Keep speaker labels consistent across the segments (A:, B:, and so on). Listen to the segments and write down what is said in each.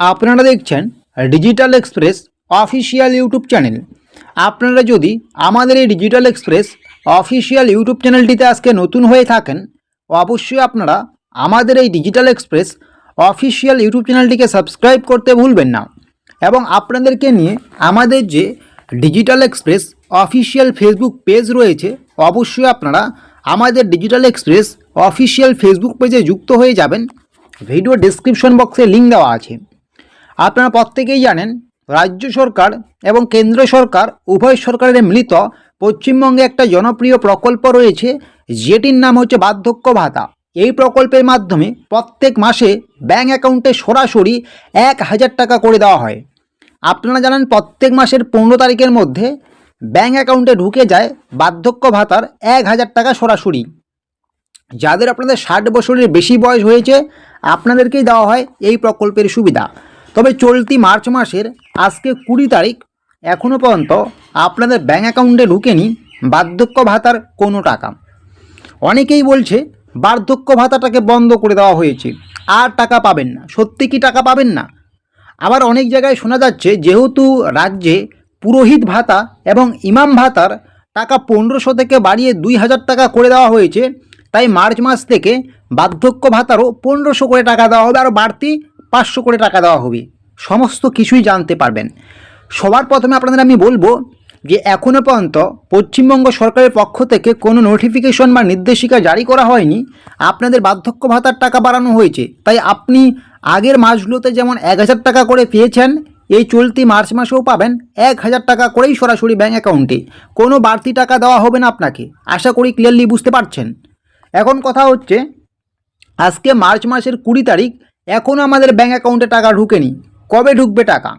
A: আপনারা দেখছেন digital express official YouTube channel. আপনারা যদি আমাদের এই ডিজিটাল এক্সপ্রেস অফিসিয়াল ইউটিউব চ্যানেলটিতে আজকে নতুন হয়ে থাকেন, অবশ্যই আপনারা আমাদের এই ডিজিটাল এক্সপ্রেস অফিসিয়াল ইউটিউব চ্যানেলটিকে সাবস্ক্রাইব করতে ভুলবেন না। এবং আপনাদেরকে নিয়ে আমাদের যে digital express official Facebook page রয়েছে, অবশ্যই আপনারা আমাদের ডিজিটাল এক্সপ্রেস অফিসিয়াল ফেসবুক পেজে যুক্ত হয়ে যাবেন। ভিডিও ডেসক্রিপশন বক্সে লিঙ্ক দেওয়া আছে। আপনারা প্রত্যেকেই জানেন, রাজ্য সরকার এবং কেন্দ্র সরকার উভয় সরকারের মিলিত পশ্চিমবঙ্গে একটা জনপ্রিয় প্রকল্প রয়েছে, যেটির নাম হচ্ছে বার্ধক্য ভাতা। এই প্রকল্পের মাধ্যমে প্রত্যেক মাসে ব্যাঙ্ক অ্যাকাউন্টে সরাসরি 1000 টাকা করে দেওয়া হয়। আপনারা জানেন, প্রত্যেক মাসের 15 তারিখের মধ্যে ব্যাঙ্ক অ্যাকাউন্টে ঢুকে যায় বার্ধক্য ভাতার 1000 টাকা সরাসরি। যাদের আপনাদের 60 বছরের বেশি বয়স হয়েছে, আপনাদেরকেই দেওয়া হয় এই প্রকল্পের সুবিধা। তবে চলতি মার্চ মাসের আজকে 20 তারিখ, এখনও পর্যন্ত আপনাদের ব্যাঙ্ক অ্যাকাউন্টে ঢুকেনি বার্ধক্য ভাতার কোনো টাকা। অনেকেই বলছে বার্ধক্য ভাতাটাকে বন্ধ করে দেওয়া হয়েছে, আর টাকা পাবেন না। সত্যি কি টাকা পাবেন না? আবার অনেক জায়গায় শোনা যাচ্ছে, যেহেতু রাজ্যে পুরোহিত ভাতা এবং ইমাম ভাতার টাকা 1500 থেকে বাড়িয়ে 2000 টাকা করে দেওয়া হয়েছে, তাই মার্চ মাস থেকে বার্ধক্য ভাতারও 1500 করে টাকা দেওয়া হবে, আরও বাড়তি 500 করে টাকা দেওয়া হবে। সমস্ত কিছুই জানতে পারবেন। সবার প্রথমে আপনাদের আমি বলবো যে এখনও পর্যন্ত পশ্চিমবঙ্গ সরকারের পক্ষ থেকে কোনো নোটিফিকেশন বা নির্দেশিকা জারি করা হয়নি। আপনাদের বার্ধক্য ভাতার টাকা বাড়ানো হয়েছে, তাই আপনি আগের মাসগুলোতে যেমন 1000 টাকা করে পেয়েছেন, এই চলতি মার্চ মাসেও পাবেন 1000 টাকা করেই সরাসরি ব্যাঙ্ক অ্যাকাউন্টে। কোনো বাড়তি টাকা দেওয়া হবে না আপনাকে। আশা করি ক্লিয়ারলি বুঝতে পারছেন। এখন কথা হচ্ছে, আজকে মার্চ মাসের 20 তারিখ, এখনও আমাদের ব্যাঙ্ক অ্যাকাউন্টে টাকা ঢুকেনি। কবে ঢুকবে টাকা?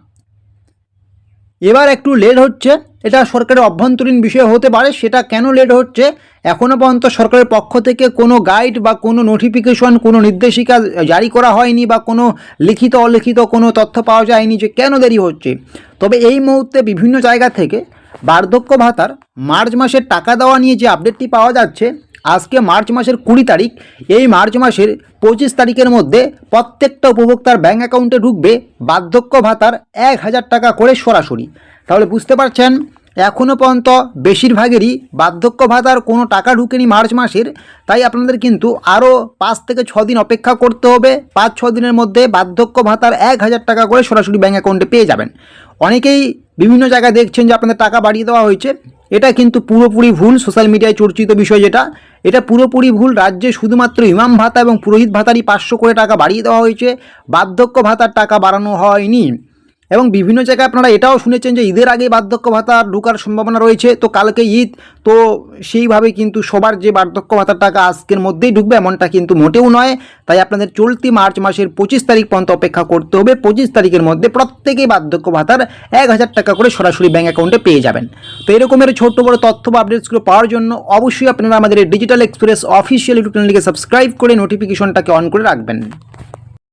A: এবার একটু লেট হচ্ছে। এটা সরকারের অভ্যন্তরীণ বিষয় হতে পারে। সেটা কেন লেট হচ্ছে, এখনও পর্যন্ত সরকারের পক্ষ থেকে কোনো গাইড বা কোনো নোটিফিকেশন, কোনো নির্দেশিকা জারি করা হয়নি, বা কোনো লিখিত অলিখিত কোনো তথ্য পাওয়া যায়নি যে কেন দেরি হচ্ছে। তবে এই মুহূর্তে বিভিন্ন জায়গা থেকে বার্ধক্য ভাতার মার্চ মাসের টাকা দেওয়া নিয়ে যে আপডেটটি পাওয়া যাচ্ছে, আজকে মার্চ মাসের 20 তারিখ, এই মার্চ মাসের 25 তারিখের মধ্যে প্রত্যেকটা উপভোক্তার ব্যাঙ্ক অ্যাকাউন্টে ঢুকবে বার্ধক্য ভাতার 1000 টাকা করে সরাসরি। তাহলে বুঝতে পারছেন, এখনও পর্যন্ত বেশিরভাগেরই বার্ধক্য ভাতার কোনো টাকা ঢুকেনি মার্চ মাসের। তাই আপনাদের কিন্তু আরও 5 থেকে 6 দিন অপেক্ষা করতে হবে। 5-6 দিনের মধ্যে বার্ধক্য ভাতার 1000 টাকা করে সরাসরি ব্যাঙ্ক অ্যাকাউন্টে পেয়ে যাবেন। অনেকেই বিভিন্ন জায়গায় দেখছেন যে আপনাদের টাকা বাড়িয়ে দেওয়া হয়েছে। এটা কিন্তু পুরোপুরি ভুল। সোশ্যাল মিডিয়ায় চর্চিত বিষয় যেটা, এটা পুরোপুরি ভুল। রাজ্যে শুধুমাত্র ইমাম ভাতা এবং পুরোহিত ভাতারই 500 করে টাকা বাড়িয়ে দেওয়া হয়েছে, বার্ধক্য ভাতার টাকা বাড়ানো হয়নি। এবং বিভিন্ন জায়গায় আপনারা এটাও শুনেছেন যে ঈদের আগেই বার্ধক্য ভাতা ঢোকার সম্ভাবনা রয়েছে। তো কালকে ঈদ, তো সেইভাবে কিন্তু সবার যে বার্ধক্য ভাতার টাকা আজকের মধ্যেই ঢুকবে এমনটা কিন্তু মোটেও নয়। তাই আপনাদের চলতি মার্চ মাসের 25 তারিখ পর্যন্ত অপেক্ষা করতে হবে। 25 তারিখের মধ্যে প্রত্যেকেই বার্ধক্য ভাতার 1000 টাকা করে সরাসরি ব্যাঙ্ক অ্যাকাউন্টে পেয়ে যাবেন। তো এরকমের ছোট্ট বড় তথ্য বা আপডেটসগুলো পাওয়ার জন্য অবশ্যই আপনারা আমাদের ডিজিটাল এক্সপ্রেস অফিসিয়াল ইউটিউব চ্যানেলটিকে সাবস্ক্রাইব করে নোটিফিকেশনটাকে অন করে রাখবেন।